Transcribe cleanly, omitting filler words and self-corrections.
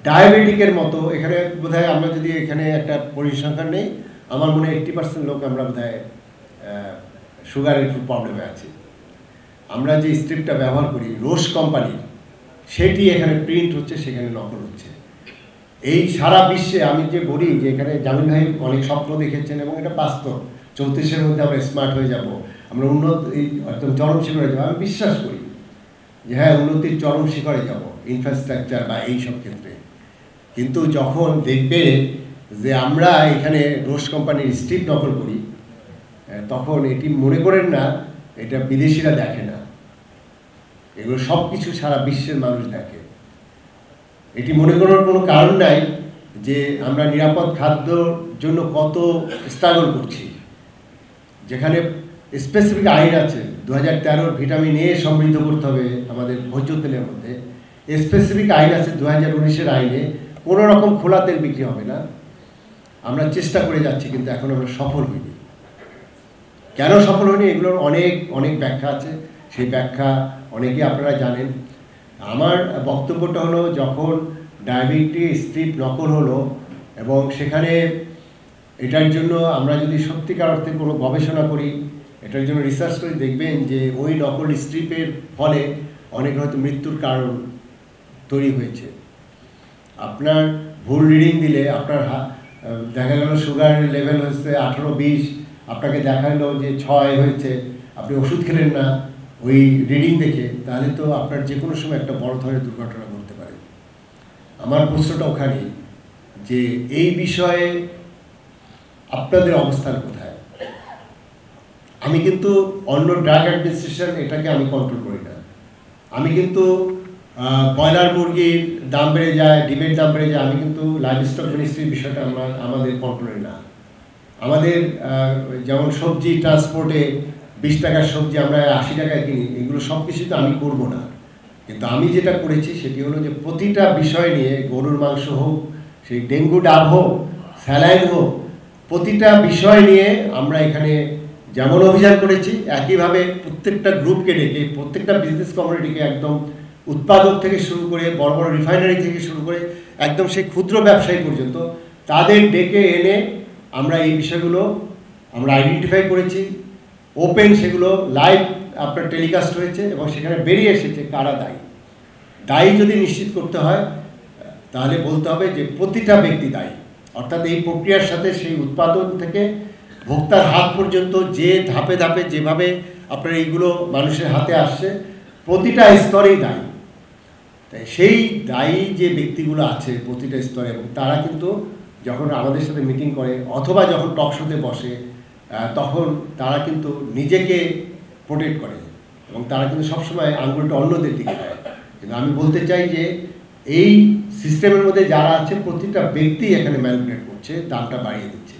ডায়াবেটিকের মতো এখানে বোধহয় আমরা যদি এখানে একটা পরিসংখ্যান নেই, আমার মনে হয় 80% লোক আমরা বোধহয় সুগারের একটু প্রবলেমে আছি। আমরা যে স্ট্রিপটা ব্যবহার করি রোশ কোম্পানির, সেটি এখানে প্রিন্ট হচ্ছে, সেখানে নকল হচ্ছে। এই সারা বিশ্বে আমি যে বলি যে এখানে জামিল ভাই অনেক স্বপ্ন দেখেছেন এবং এটা বাস্তব, 34-এর মধ্যে আমরা স্মার্ট হয়ে যাব, আমরা একদম চরম শিখরে যাবো। আমি বিশ্বাস করি যে হ্যাঁ, উন্নতির চরম শিখরে যাব ইনফ্রাস্ট্রাকচার বা এই সব ক্ষেত্রে। কিন্তু যখন দেখবে যে আমরা এখানে রোশ কোম্পানির স্ট্রিপ নকল করি, তখন এটি মনে করেন না এটা বিদেশিরা দেখে না, এগুলো সব কিছু সারা বিশ্বের মানুষ দেখে। এটি মনে করার কোনো কারণ নাই যে আমরা নিরাপদ খাদ্যর জন্য কত স্ট্রাগল করছি, যেখানে স্পেসিফিক আইন আছে। 2013 ভিটামিন এ সমৃদ্ধ করতে হবে আমাদের ভোজ্য তেলের মধ্যে, স্পেসিফিক আইন আছে 2019-এর আইনে কোনো রকম খোলা তেল বিক্রি হবে না। আমরা চেষ্টা করে যাচ্ছি, কিন্তু এখন আমরা সফল হইনি। কেন সফল হয়নি এগুলোর অনেক অনেক ব্যাখ্যা আছে, সেই ব্যাখ্যা অনেকেই আপনারা জানেন। আমার বক্তব্যটা হলো, যখন ডায়াবেটিস স্ট্রিপ নকল হলো এবং সেখানে এটার জন্য আমরা যদি সত্যিকার অর্থে কোনো গবেষণা করি, এটার জন্য রিসার্চ করি, দেখবেন যে ওই নকল স্ট্রিপের ফলে অনেক হয়তো মৃত্যুর কারণ তৈরি হয়েছে। আপনার ভুল রিডিং দিলে আপনার দেখা গেল সুগার লেভেল হচ্ছে 18-20, আপনাকে দেখালো যে 6 হয়েছে, আপনি ওষুধ খেলেন না ওই রিডিং দেখে, তাহলে তো আপনার যে কোনো সময় একটা বড় ধরনের দুর্ঘটনা ঘটতে পারে। আমার প্রশ্নটা ওখানেই যে এই বিষয়ে আপনাদের অবস্থান কোথায়? আমি কিন্তু অন্য ড্রাগ অ্যাডমিনিস্ট্রেশন এটাকে আমি কন্ট্রোল করি না। আমি কিন্তু ব্রয়লার মুরগির দাম বেড়ে যায়, ডিমের দাম বেড়ে যায়, আমি কিন্তু লাইভ স্টক মিনিস্ট্রির বিষয়টা আমাদের কন্ট্রোলে না। আমাদের যেমন সবজি ট্রান্সপোর্টে 20 টাকার সবজি আমরা 80 টাকায় কিনি, এগুলো সব কিছু তো আমি করবো না। কিন্তু আমি যেটা করেছি সেটি হলো যে প্রতিটা বিষয় নিয়ে, গরুর মাংস হোক, সেই ডেঙ্গু ডাব হোক, স্যালাইন হোক, প্রতিটা বিষয় নিয়ে আমরা এখানে যেমন অভিযান করেছি, একইভাবে প্রত্যেকটা গ্রুপকে ডেকে, প্রত্যেকটা বিজনেস কমিউনিটিকে, একদম উৎপাদক থেকে শুরু করে বড় বড় রিফাইনারি থেকে শুরু করে একদম সেই ক্ষুদ্র ব্যবসায়ী পর্যন্ত, তাদের ডেকে এনে আমরা এই বিষয়গুলো আমরা আইডেন্টিফাই করেছি। ওপেন সেগুলো লাইভ আপনার টেলিকাস্ট হয়েছে এবং সেখানে বেরিয়ে এসেছে কারা দায়ী। দায়ী যদি নিশ্চিত করতে হয়, তাহলে বলতে হবে যে প্রতিটা ব্যক্তি দায়ী। অর্থাৎ এই প্রক্রিয়ার সাথে সেই উৎপাদন থেকে ভোক্তার হাত পর্যন্ত যে ধাপে ধাপে যেভাবে আপনার এইগুলো মানুষের হাতে আসছে, প্রতিটা স্তরেই দায়ী। তাই সেই দায়ী যে ব্যক্তিগুলো আছে প্রতিটা স্তরে, এবং তারা কিন্তু যখন আমাদের সাথে মিটিং করে অথবা যখন টক শোতে বসে, তখন তারা কিন্তু নিজেকে প্রোটেক্ট করে এবং তারা কিন্তু সবসময় আঙুলটা অন্যদের দিকে দেয়। কিন্তু আমি বলতে চাই যে এই সিস্টেমের মধ্যে যারা আছে প্রতিটা ব্যক্তি এখানে ম্যানিপুলেট করছে, দামটা বাড়িয়ে দিচ্ছে।